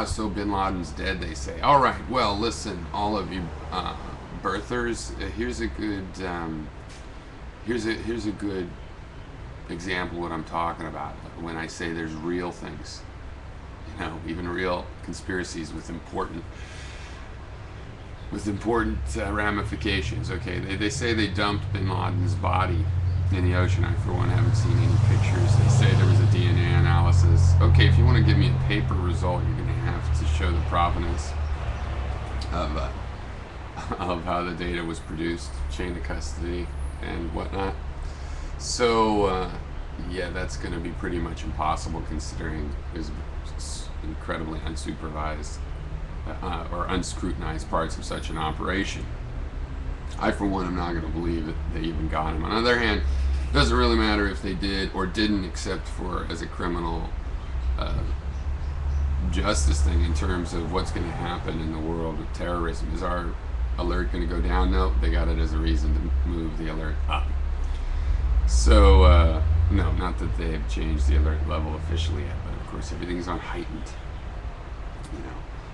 So Bin Laden's dead, they say. All right, well, listen, all of you birthers, here's a good example of what I'm talking about when I say there's real things, even real conspiracies with important ramifications. Okay, they say they dumped Bin Laden's body in the ocean. I, for one, haven't seen any pictures. They say there was a DNA analysis. Okay, if you want to give me a paper result, you're going to have to show the provenance of how the data was produced, chain of custody, and whatnot. So, yeah, that's going to be pretty much impossible considering it was incredibly unsupervised or unscrutinized parts of such an operation. I, for one, am not going to believe that they even got him. On the other hand, it doesn't really matter if they did or didn't, except for as a criminal justice thing in terms of what's going to happen in the world of terrorism. Is our alert going to go down? No, they got it as a reason to move the alert up. So, no, not that they have changed the alert level officially yet, but of course everything's on heightened.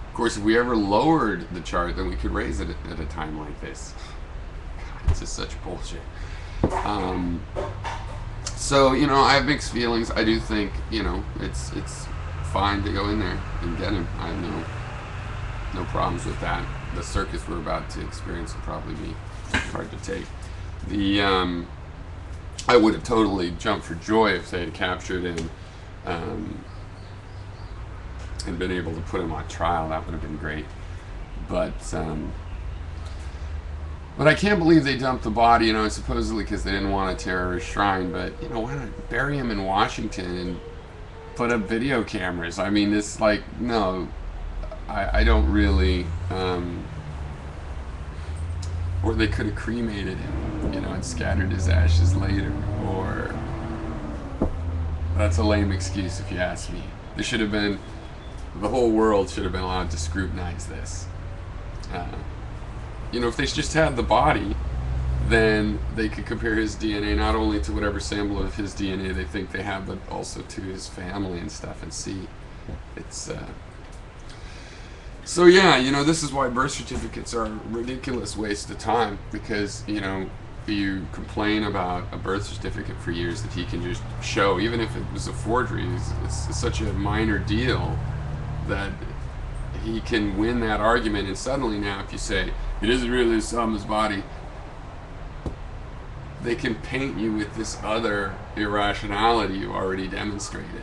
Of course, if we ever lowered the chart, then we could raise it at a time like this. God, it's just such bullshit. So, I have mixed feelings. I do think, it's fine to go in there and get him. I have no problems with that. The circus we're about to experience will probably be hard to take. I would have totally jumped for joy if they had captured him and been able to put him on trial. That would have been great. But I can't believe they dumped the body, supposedly because they didn't want a terrorist shrine. But, why not bury him in Washington and put up video cameras? I mean, it's like, no, I don't really... or they could have cremated him, and scattered his ashes later. Or... that's a lame excuse if you ask me. There should have been... the whole world should have been allowed to scrutinize this. If they just had the body, then they could compare his DNA not only to whatever sample of his DNA they think they have, but also to his family and stuff, and see. It's so yeah, this is why birth certificates are a ridiculous waste of time, because you complain about a birth certificate for years that he can just show, even if it was a forgery. It's such a minor deal that he can win that argument, and suddenly now if you say it isn't really Osama's body, they can paint you with this other irrationality you've already demonstrated.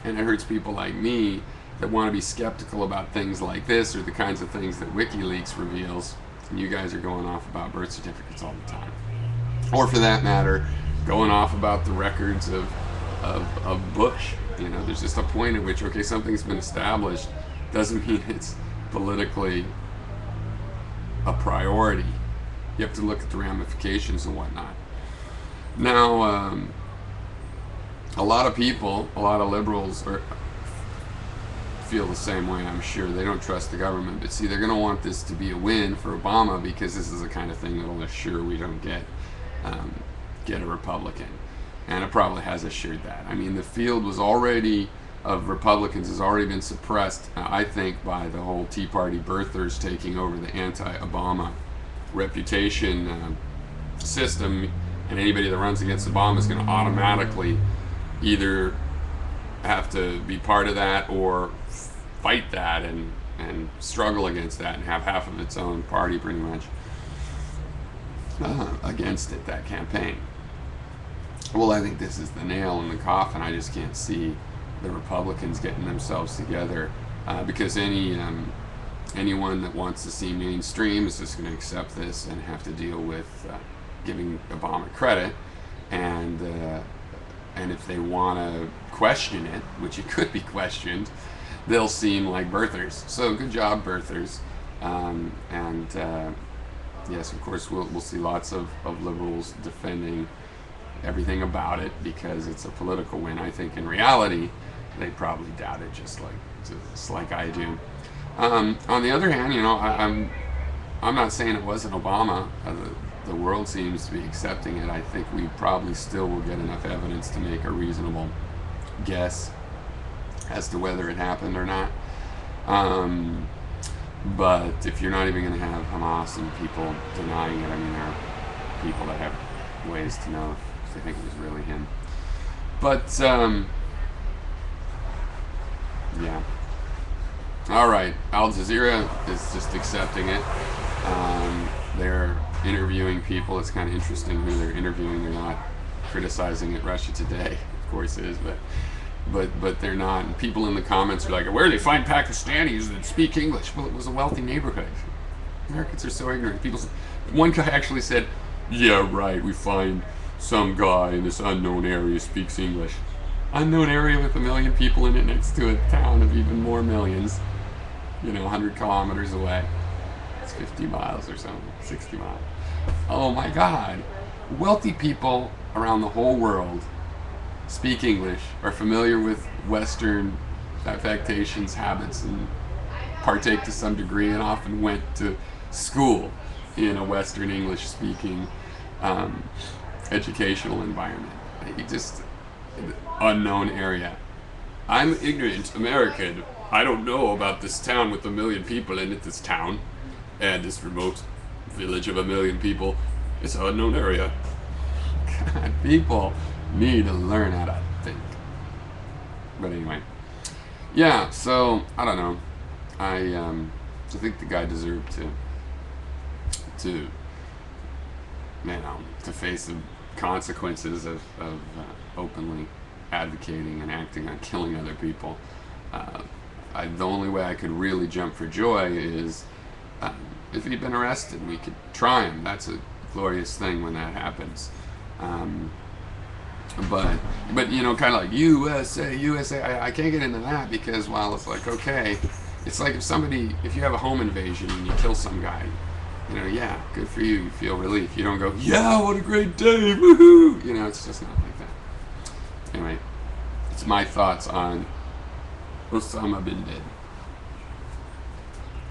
And it hurts people like me that want to be skeptical about things like this, or the kinds of things that WikiLeaks reveals, and you guys are going off about birth certificates all the time. Or for that matter, going off about the records of Bush. There's just a point at which, okay, something's been established, doesn't mean it's politically a priority. You have to look at the ramifications and whatnot. Now, a lot of people, a lot of liberals feel the same way, I'm sure. They don't trust the government, but see, they're going to want this to be a win for Obama, because this is the kind of thing that will assure we don't get a Republican. And it probably has assured that. I mean, the field was already, of Republicans, has already been suppressed, I think, by the whole Tea Party birthers taking over the anti-Obama reputation system, and anybody that runs against Obama is going to automatically either have to be part of that or fight that and struggle against that and have half of its own party pretty much against it, that campaign. Well, I think this is the nail in the coffin. I just can't see the Republicans getting themselves together because anyone that wants to see mainstream is just going to accept this and have to deal with giving Obama credit, and if they want to question it, which it could be questioned, they'll seem like birthers. So good job, birthers. Yes, of course, we'll see lots of liberals defending everything about it because it's a political win. I think in reality, they probably doubt it just like I do. On the other hand, I'm not saying it wasn't Obama. The world seems to be accepting it. I think we probably still will get enough evidence to make a reasonable guess as to whether it happened or not. But if you're not even going to have Hamas and people denying it, I mean, there are people that have ways to know if they think it was really him. But, yeah. All right. Al Jazeera is just accepting it. They're interviewing people. It's kind of interesting who they're interviewing. They're not criticizing it. Russia Today, of course, is, but they're not. And people in the comments are like, where do they find Pakistanis that speak English? Well, it was a wealthy neighborhood. Americans are so ignorant. One guy actually said, yeah, right, we find some guy in this unknown area speaks English. Unknown area with 1 million people in it next to a town of even more millions. 100 kilometers away. It's 50 miles or something, 60 miles. Oh my God. Wealthy people around the whole world speak English, are familiar with Western affectations, habits, and partake to some degree, and often went to school in a Western English-speaking educational environment. Just unknown area. I'm ignorant American. I don't know about this town with 1 million people in it, this town, and this remote village of 1 million people. It's an unknown area. God, people need to learn how to think. But anyway, yeah. So I don't know. I think the guy deserved to face the consequences of openly advocating and acting on killing other people. The only way I could really jump for joy is if he'd been arrested. We could try him. That's a glorious thing when that happens. But kind of like USA, I can't get into that because, well, it's like, okay, it's like if you have a home invasion and you kill some guy, yeah, good for you, you feel relief. You don't go, yeah, what a great day, woohoo! It's just not like that. Anyway, it's my thoughts on Osama bin Laden.